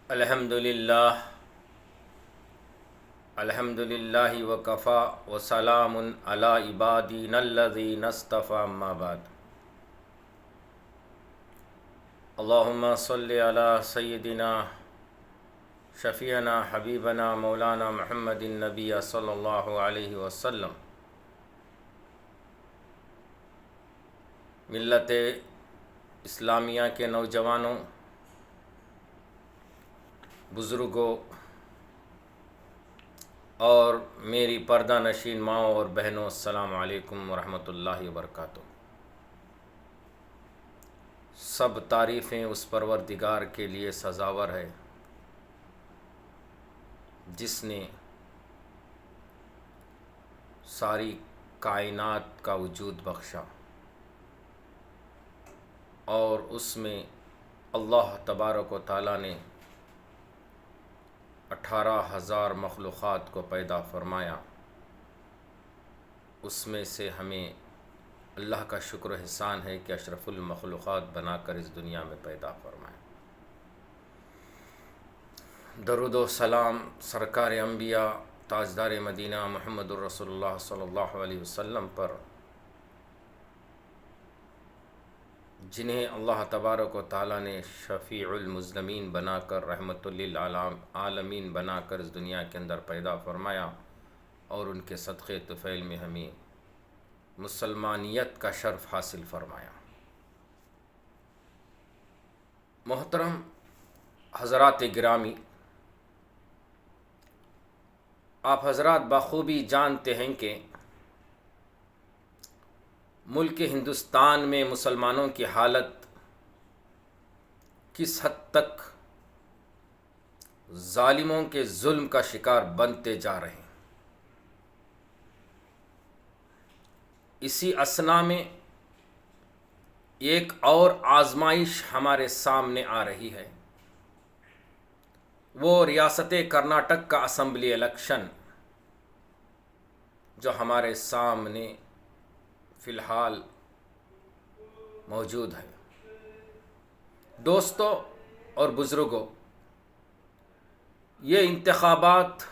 الحمد للہ وکفا وسلام علی عبادین الذین اصطفی اما بعد اللہم صلی علی سیدنا شفیعنا حبیبنا مولانا محمد النبی صلی اللہ علیہ وسلم۔ ملت اسلامیہ کے نوجوانوں، بزرگوں اور میری پردہ نشین ماؤں اور بہنوں، السلام علیکم ورحمۃ اللہ وبرکاتہ۔ سب تعریفیں اس پروردگار کے لیے سزاور ہے جس نے ساری کائنات کا وجود بخشا اور اس میں اللہ تبارک و تعالیٰ نے 18,000 مخلوقات کو پیدا فرمایا۔ اس میں سے ہمیں اللہ کا شکر و احسان ہے کہ اشرف المخلوقات بنا کر اس دنیا میں پیدا فرمایا۔ درود و سلام سرکار انبیاء تاجدار مدینہ محمد الرسول اللہ صلی اللہ علیہ وسلم پر، جنہیں اللہ تبارک و تعالیٰ نے شفیع المذنبین بنا کر، رحمت للعالمین بنا کر اس دنیا کے اندر پیدا فرمایا اور ان کے صدقے طفیل میں ہمیں مسلمانیت کا شرف حاصل فرمایا۔ محترم حضرات گرامی، آپ حضرات بخوبی جانتے ہیں کہ ملک ہندوستان میں مسلمانوں کی حالت کس حد تک ظالموں کے ظلم کا شکار بنتے جا رہے ہیں۔ اسی اثنا میں ایک اور آزمائش ہمارے سامنے آ رہی ہے، وہ ریاست کرناٹک کا اسمبلی الیکشن جو ہمارے سامنے فی الحال موجود ہے۔ دوستو اور بزرگوں، یہ انتخابات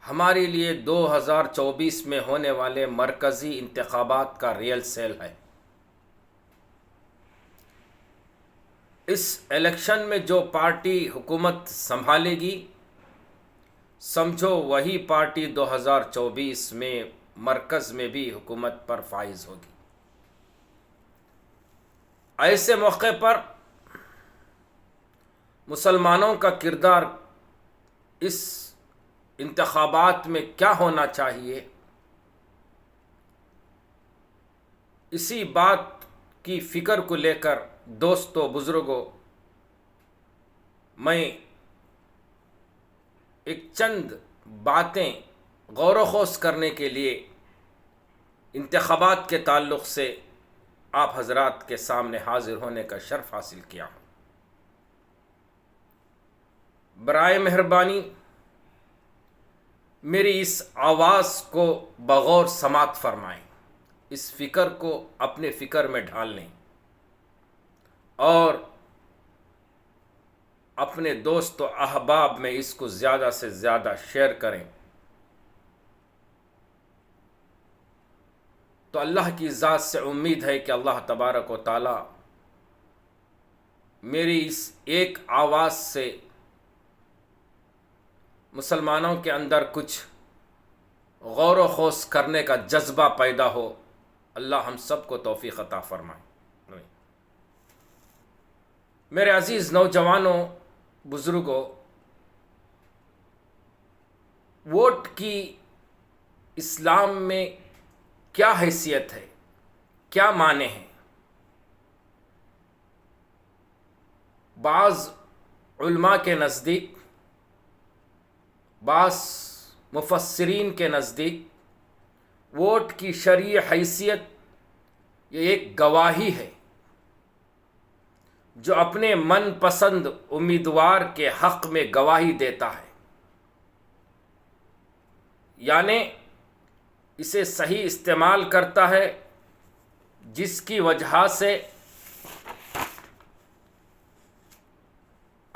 ہمارے لیے 2024 میں ہونے والے مرکزی انتخابات کا ریل سیل ہے۔ اس الیکشن میں جو پارٹی حکومت سنبھالے گی، سمجھو وہی پارٹی 2024 میں مرکز میں بھی حکومت پر فائز ہوگی۔ ایسے موقع پر مسلمانوں کا کردار اس انتخابات میں کیا ہونا چاہیے، اسی بات کی فکر کو لے کر دوستو بزرگوں، میں ایک چند باتیں غور و خوض کرنے کے لیے انتخابات کے تعلق سے آپ حضرات کے سامنے حاضر ہونے کا شرف حاصل کیا ہوں۔ برائے مہربانی میری اس آواز کو بغور سماعت فرمائیں، اس فکر کو اپنے فکر میں ڈھال لیں اور اپنے دوست و احباب میں اس کو زیادہ سے زیادہ شیئر کریں، تو اللہ کی ذات سے امید ہے کہ اللہ تبارک و تعالی میری اس ایک آواز سے مسلمانوں کے اندر کچھ غور و خوض کرنے کا جذبہ پیدا ہو۔ اللہ ہم سب کو توفیق عطا فرمائے۔ میرے عزیز نوجوانوں، بزرگوں، ووٹ کی اسلام میں کیا حیثیت ہے، کیا معنی ہیں؟ بعض علماء کے نزدیک، بعض مفسرین کے نزدیک ووٹ کی شرعی حیثیت یہ ایک گواہی ہے جو اپنے من پسند امیدوار کے حق میں گواہی دیتا ہے، یعنی اسے صحیح استعمال کرتا ہے، جس کی وجہ سے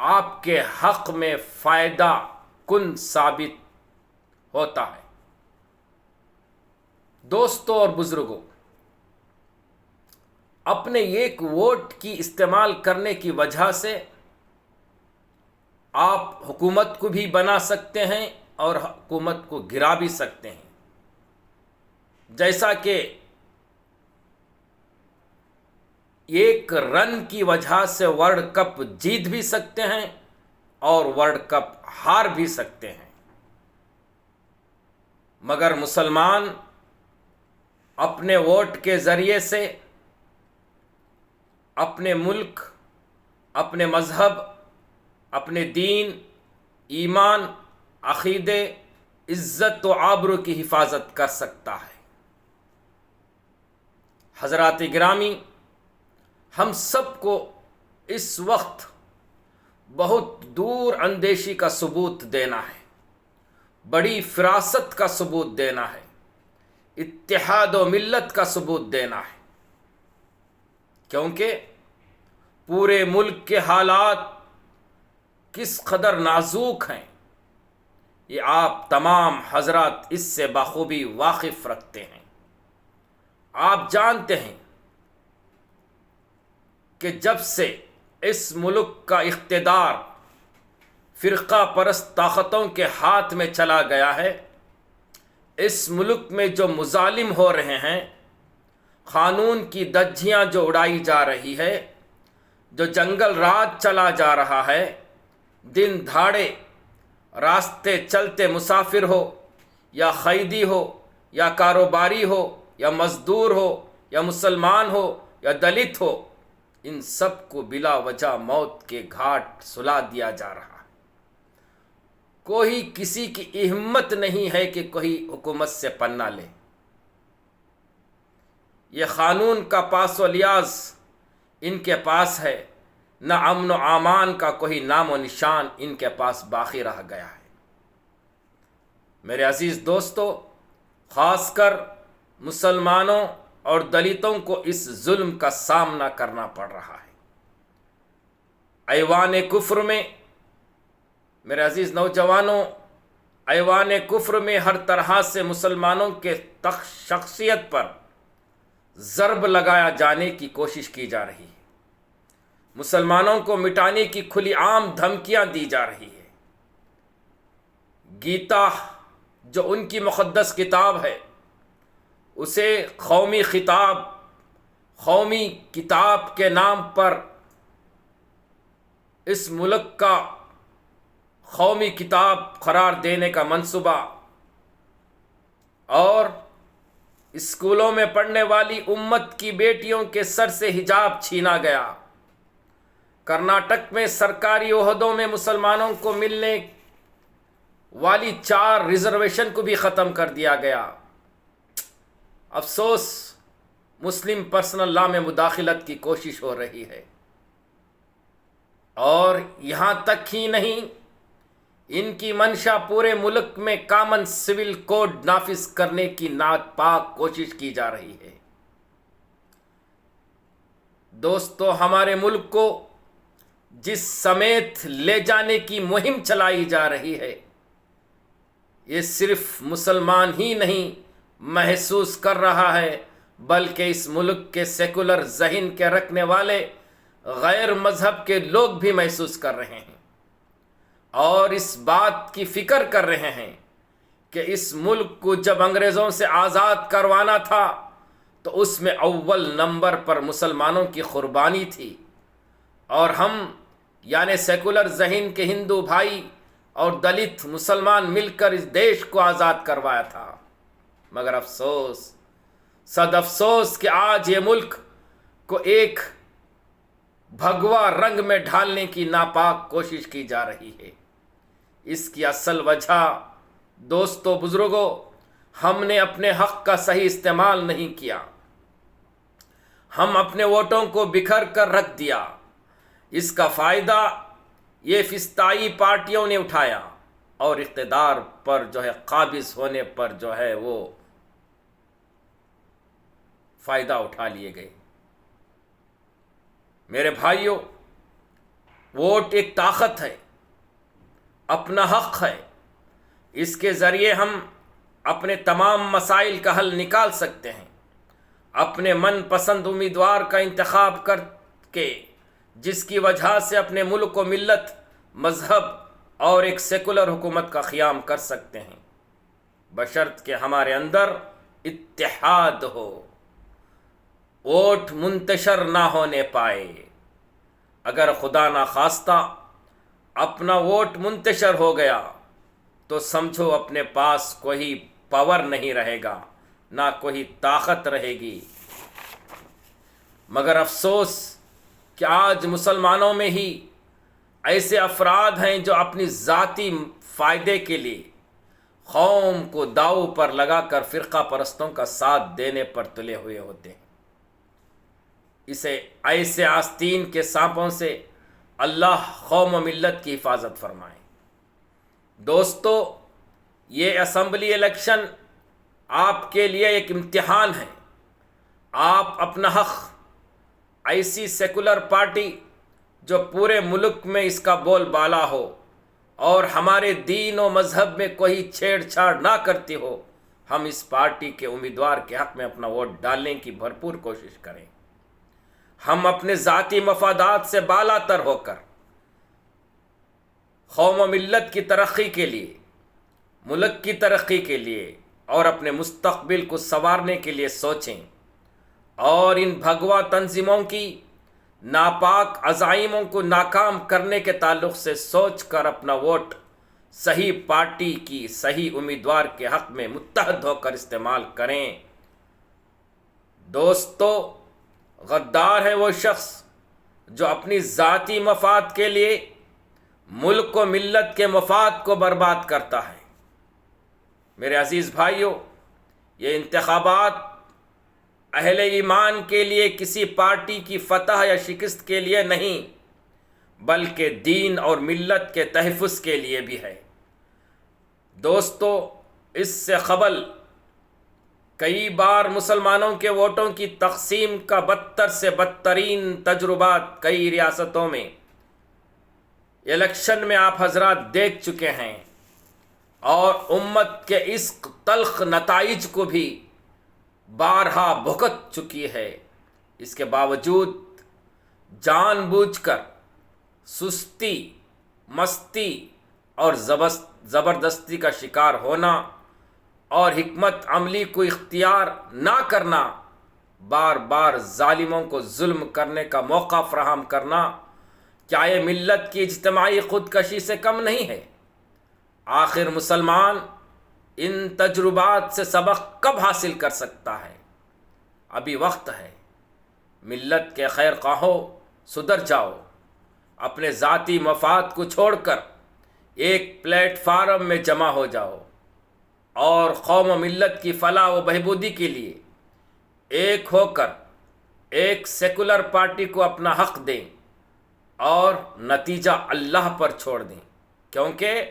آپ کے حق میں فائدہ کن ثابت ہوتا ہے۔ دوستوں اور بزرگوں، اپنے ایک ووٹ کی استعمال کرنے کی وجہ سے آپ حکومت کو بھی بنا سکتے ہیں اور حکومت کو گرا بھی سکتے ہیں، جیسا کہ ایک رن کی وجہ سے ورلڈ کپ جیت بھی سکتے ہیں اور ورلڈ کپ ہار بھی سکتے ہیں۔ مگر مسلمان اپنے ووٹ کے ذریعے سے اپنے ملک، اپنے مذہب، اپنے دین، ایمان، عقیدے، عزت و آبرو کی حفاظت کر سکتا ہے۔ حضرات گرامی، ہم سب کو اس وقت بہت دور اندیشی کا ثبوت دینا ہے، بڑی فراست کا ثبوت دینا ہے، اتحاد و ملت کا ثبوت دینا ہے، کیونکہ پورے ملک کے حالات کس قدر نازک ہیں یہ آپ تمام حضرات اس سے بخوبی واقف رکھتے ہیں۔ آپ جانتے ہیں کہ جب سے اس ملک کا اقتدار فرقہ پرست طاقتوں کے ہاتھ میں چلا گیا ہے، اس ملک میں جو مظالم ہو رہے ہیں، قانون کی دھجیاں جو اڑائی جا رہی ہے، جو جنگل راج چلا جا رہا ہے، دن دھاڑے راستے چلتے مسافر ہو یا قیدی ہو یا کاروباری ہو یا مزدور ہو یا مسلمان ہو یا دلت ہو، ان سب کو بلا وجہ موت کے گھاٹ سلا دیا جا رہا ہے۔ کوئی کسی کی ہمت نہیں ہے کہ کوئی حکومت سے پناہ لے۔ یہ قانون کا پاس و لیاز ان کے پاس ہے، نہ امن و امان کا کوئی نام و نشان ان کے پاس باقی رہ گیا ہے۔ میرے عزیز دوستو، خاص کر مسلمانوں اور دلتوں کو اس ظلم کا سامنا کرنا پڑ رہا ہے۔ ایوان کفر میں، میرے عزیز نوجوانوں، ایوان کفر میں ہر طرح سے مسلمانوں کے شخصیت پر ضرب لگایا جانے کی کوشش کی جا رہی ہے۔ مسلمانوں کو مٹانے کی کھلی عام دھمکیاں دی جا رہی ہے۔ گیتا جو ان کی مقدس کتاب ہے، اسے قومی خطاب، قومی کتاب کے نام پر اس ملک کا قومی کتاب قرار دینے کا منصوبہ، اور اسکولوں میں پڑھنے والی امت کی بیٹیوں کے سر سے حجاب چھینا گیا۔ کرناٹک میں سرکاری عہدوں میں مسلمانوں کو ملنے والی 4 ریزرویشن کو بھی ختم کر دیا گیا۔ افسوس، مسلم پرسنل لا میں مداخلت کی کوشش ہو رہی ہے، اور یہاں تک ہی نہیں، ان کی منشا پورے ملک میں کامن سول کوڈ نافذ کرنے کی ناپاک کوشش کی جا رہی ہے۔ دوستو، ہمارے ملک کو جس سمیت لے جانے کی مہم چلائی جا رہی ہے، یہ صرف مسلمان ہی نہیں محسوس کر رہا ہے، بلکہ اس ملک کے سیکولر ذہن کے رکھنے والے غیر مذہب کے لوگ بھی محسوس کر رہے ہیں، اور اس بات کی فکر کر رہے ہیں کہ اس ملک کو جب انگریزوں سے آزاد کروانا تھا تو اس میں اول نمبر پر مسلمانوں کی قربانی تھی، اور ہم یعنی سیکولر ذہن کے ہندو بھائی اور دلت مسلمان مل کر اس دیش کو آزاد کروایا تھا۔ مگر افسوس، صد افسوس کہ آج یہ ملک کو ایک بھگوا رنگ میں ڈھالنے کی ناپاک کوشش کی جا رہی ہے۔ اس کی اصل وجہ دوستو، بزرگوں، ہم نے اپنے حق کا صحیح استعمال نہیں کیا۔ ہم اپنے ووٹوں کو بکھر کر رکھ دیا۔ اس کا فائدہ یہ فسطائی پارٹیوں نے اٹھایا، اور اقتدار پر قابض ہونے پر وہ فائدہ اٹھا لیے گئے۔ میرے بھائیوں، ووٹ ایک طاقت ہے، اپنا حق ہے، اس کے ذریعے ہم اپنے تمام مسائل کا حل نکال سکتے ہیں، اپنے من پسند امیدوار کا انتخاب کر کے، جس کی وجہ سے اپنے ملک و ملت، مذہب اور ایک سیکولر حکومت کا قیام کر سکتے ہیں، بشرط کہ ہمارے اندر اتحاد ہو، ووٹ منتشر نہ ہونے پائے۔ اگر خدا نخواستہ اپنا ووٹ منتشر ہو گیا تو سمجھو اپنے پاس کوئی پاور نہیں رہے گا، نہ کوئی طاقت رہے گی۔ مگر افسوس کہ آج مسلمانوں میں ہی ایسے افراد ہیں جو اپنی ذاتی فائدے کے لیے قوم کو داؤ پر لگا کر فرقہ پرستوں کا ساتھ دینے پر تلے ہوئے ہوتے ہیں۔ اسے ایسے آستین کے سانپوں سے اللہ قوم و ملت کی حفاظت فرمائے۔ دوستو، یہ اسمبلی الیکشن آپ کے لیے ایک امتحان ہے۔ آپ اپنا حق ایسی سیکولر پارٹی جو پورے ملک میں اس کا بول بالا ہو اور ہمارے دین و مذہب میں کوئی چھیڑ چھاڑ نہ کرتی ہو، ہم اس پارٹی کے امیدوار کے حق میں اپنا ووٹ ڈالنے کی بھرپور کوشش کریں۔ ہم اپنے ذاتی مفادات سے بالا تر ہو کر قوم و ملت کی ترقی کے لیے، ملک کی ترقی کے لیے اور اپنے مستقبل کو سنوارنے کے لیے سوچیں، اور ان بھگوا تنظیموں کی ناپاک عزائموں کو ناکام کرنے کے تعلق سے سوچ کر اپنا ووٹ صحیح پارٹی کی صحیح امیدوار کے حق میں متحد ہو کر استعمال کریں۔ دوستو، غدار ہے وہ شخص جو اپنی ذاتی مفاد کے لیے ملک و ملت کے مفاد کو برباد کرتا ہے۔ میرے عزیز بھائیوں، یہ انتخابات اہل ایمان کے لیے کسی پارٹی کی فتح یا شکست کے لیے نہیں، بلکہ دین اور ملت کے تحفظ کے لیے بھی ہے۔ دوستو، اس سے قبل کئی بار مسلمانوں کے ووٹوں کی تقسیم کا بدتر سے بدترین تجربات کئی ریاستوں میں الیکشن میں آپ حضرات دیکھ چکے ہیں، اور امت کے اس تلخ نتائج کو بھی بارہا بھگت چکی ہے۔ اس کے باوجود جان بوجھ کر سستی، مستی اور زبردستی کا شکار ہونا اور حکمت عملی کو اختیار نہ کرنا، بار بار ظالموں کو ظلم کرنے کا موقع فراہم کرنا، کیا یہ ملت کی اجتماعی خودکشی سے کم نہیں ہے؟ آخر مسلمان ان تجربات سے سبق کب حاصل کر سکتا ہے؟ ابھی وقت ہے۔ ملت کے خیر خواہوں، سدھر جاؤ، اپنے ذاتی مفاد کو چھوڑ کر ایک پلیٹ فارم میں جمع ہو جاؤ اور قوم و ملت کی فلاح و بہبودی کے لیے ایک ہو کر ایک سیکولر پارٹی کو اپنا حق دیں اور نتیجہ اللہ پر چھوڑ دیں، کیونکہ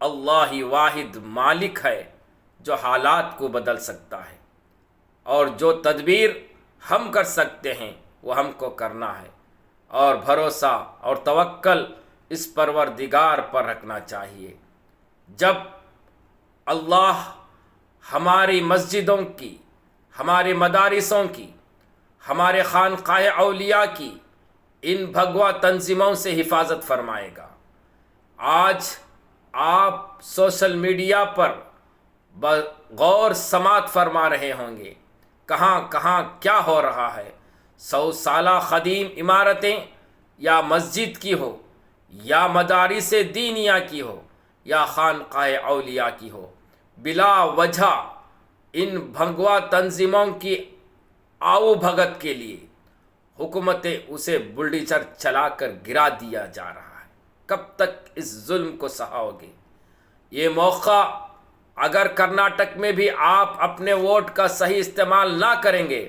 اللہ ہی واحد مالک ہے جو حالات کو بدل سکتا ہے، اور جو تدبیر ہم کر سکتے ہیں وہ ہم کو کرنا ہے، اور بھروسہ اور توکل اس پروردگار پر رکھنا چاہیے۔ جب اللہ ہماری مسجدوں کی، ہمارے مدارسوں کی، ہمارے خانقاہ اولیاء کی ان بھگوا تنظیموں سے حفاظت فرمائے گا۔ آج آپ سوشل میڈیا پر غور سماعت فرما رہے ہوں گے، کہاں کہاں کیا ہو رہا ہے۔ 100 سالہ قدیم عمارتیں یا مسجد کی ہو، یا مدارس دینیہ کی ہو، یا خانقاہ اولیاء کی ہو، بلا وجہ ان بھگوا تنظیموں کی آؤ بھگت کے لیے حکومتیں اسے بلڈیزر چلا کر گرا دیا جا رہا ہے۔ کب تک اس ظلم کو سہاؤ گے؟ یہ موقع اگر کرناٹک میں بھی آپ اپنے ووٹ کا صحیح استعمال نہ کریں گے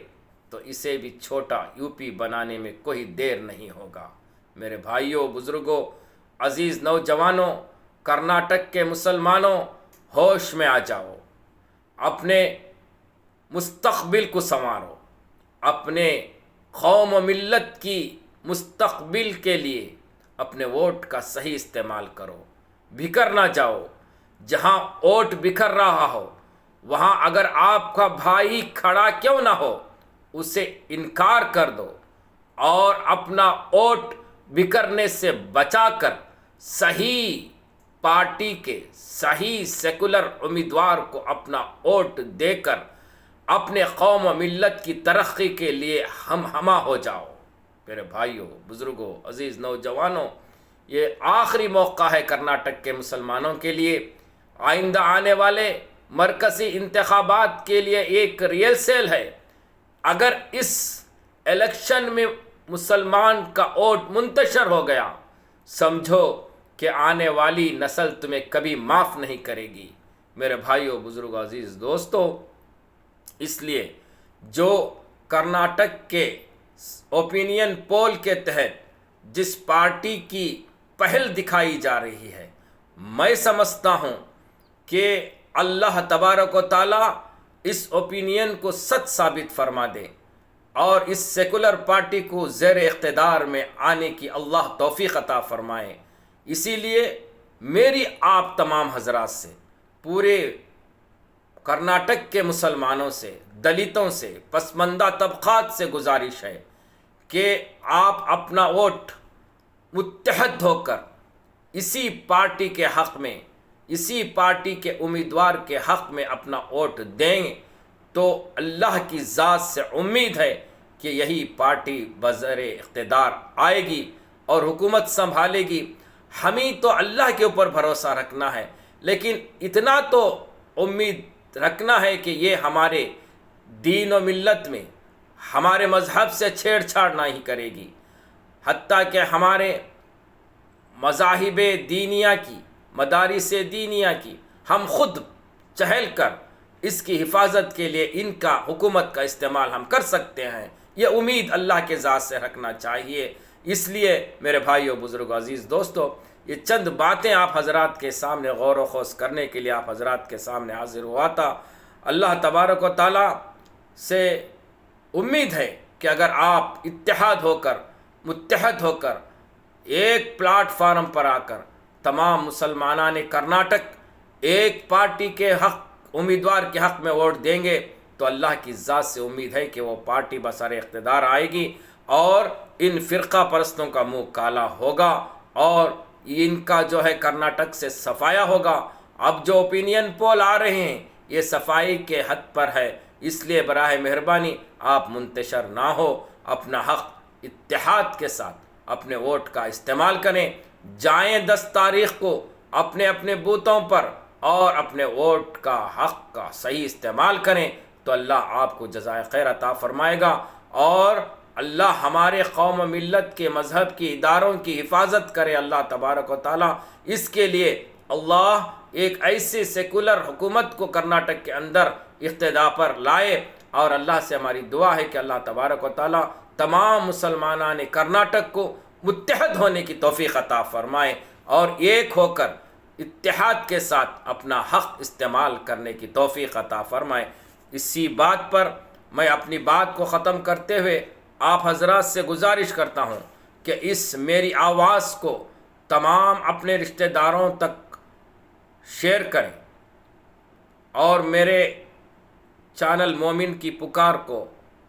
تو اسے بھی چھوٹا یو پی بنانے میں کوئی دیر نہیں ہوگا۔ میرے بھائیوں، بزرگوں، عزیز نوجوانوں، کرناٹک کے مسلمانوں، ہوش میں آ جاؤ، اپنے مستقبل کو سنوارو، اپنے قوم و ملت کی مستقبل کے لیے اپنے ووٹ کا صحیح استعمال کرو، بکھر نہ جاؤ۔ جہاں ووٹ بکھر رہا ہو وہاں اگر آپ کا بھائی کھڑا کیوں نہ ہو اسے انکار کر دو، اور اپنا ووٹ بکھرنے سے بچا کر صحیح پارٹی کے صحیح سیکولر امیدوار کو اپنا ووٹ دے کر اپنے قوم و ملت کی ترقی کے لیے ہم ہمہ ہو جاؤ۔ میرے بھائیوں، بزرگوں، عزیز نوجوانوں، یہ آخری موقع ہے کرناٹک کے مسلمانوں کے لیے۔ آئندہ آنے والے مرکزی انتخابات کے لیے ایک ریل سیل ہے۔ اگر اس الیکشن میں مسلمان کا ووٹ منتشر ہو گیا، سمجھو کہ آنے والی نسل تمہیں کبھی معاف نہیں کرے گی۔ میرے بھائیوں، بزرگوں، عزیز دوستوں، اس لیے جو کرناٹک کے اوپینین پول کے تحت جس پارٹی کی پہل دکھائی جا رہی ہے، میں سمجھتا ہوں کہ اللہ تبارک و تعالیٰ اس اوپینین کو سچ ثابت فرما دے اور اس سیکولر پارٹی کو زیر اقتدار میں آنے کی اللہ توفیق عطا فرمائے۔ اسی لیے میری آپ تمام حضرات سے، پورے کرناٹک کے مسلمانوں سے، دلتوں سے، پسماندہ طبقات سے گزارش ہے کہ آپ اپنا ووٹ متحد ہو کر اسی پارٹی کے حق میں، اسی پارٹی کے امیدوار کے حق میں اپنا ووٹ دیں تو اللہ کی ذات سے امید ہے کہ یہی پارٹی بزیر اقتدار آئے گی اور حکومت سنبھالے گی۔ ہمیں تو اللہ کے اوپر بھروسہ رکھنا ہے، لیکن اتنا تو امید رکھنا ہے کہ یہ ہمارے دین و ملت میں ہمارے مذہب سے چھیڑ چھاڑ نہیں کرے گی، حتیٰ کہ ہمارے مذاہب دینیہ کی، مدارس دینیہ کی ہم خود چہل کر اس کی حفاظت کے لیے ان کا حکومت کا استعمال ہم کر سکتے ہیں۔ یہ امید اللہ کے ذات سے رکھنا چاہیے۔ اس لیے میرے بھائیوں، بزرگوں، عزیز دوستو، یہ چند باتیں آپ حضرات کے سامنے غور و خوض کرنے کے لیے آپ حضرات کے سامنے حاضر ہوا تھا۔ اللہ تبارک و تعالیٰ سے امید ہے کہ اگر آپ اتحاد ہو کر، متحد ہو کر ایک پلیٹ فارم پر آ کر تمام مسلمانان کرناٹک ایک پارٹی کے حق، امیدوار کے حق میں ووٹ دیں گے تو اللہ کی ذات سے امید ہے کہ وہ پارٹی بسر اقتدار آئے گی اور ان فرقہ پرستوں کا منہ کالا ہوگا اور ان کا جو ہے کرناٹک سے صفایا ہوگا۔ اب جو اوپینین پول آ رہے ہیں یہ صفائی کے حد پر ہے، اس لیے براہ مہربانی آپ منتشر نہ ہو، اپنا حق اتحاد کے ساتھ اپنے ووٹ کا استعمال کریں۔ جائیں 10 تاریخ کو اپنے اپنے بوتھوں پر اور اپنے ووٹ کا حق کا صحیح استعمال کریں تو اللہ آپ کو جزائے خیر عطا فرمائے گا اور اللہ ہمارے قوم و ملت کے مذہب کی اداروں کی حفاظت کرے اللہ تبارک و تعالیٰ۔ اس کے لیے اللہ ایک ایسی سیکولر حکومت کو کرناٹک کے اندر اقتدار پر لائے اور اللہ سے ہماری دعا ہے کہ اللہ تبارک و تعالیٰ تمام مسلمانان کرناٹک کو متحد ہونے کی توفیق عطا فرمائے اور ایک ہو کر اتحاد کے ساتھ اپنا حق استعمال کرنے کی توفیق عطا فرمائے۔ اسی بات پر میں اپنی بات کو ختم کرتے ہوئے آپ حضرات سے گزارش کرتا ہوں کہ اس میری آواز کو تمام اپنے رشتہ داروں تک شیئر کریں اور میرے چینل مومن کی پکار کو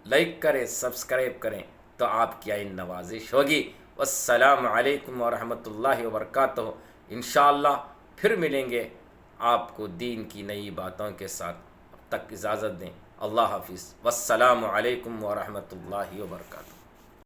لائک کریں، سبسکرائب کریں تو آپ کی عین نوازش ہوگی۔ والسلام علیکم ورحمۃ اللہ وبرکاتہ۔ انشاءاللہ پھر ملیں گے آپ کو دین کی نئی باتوں کے ساتھ۔ اب تک اجازت دیں، اللہ حافظ، والسلام علیکم ورحمۃ اللہ وبرکاتہ۔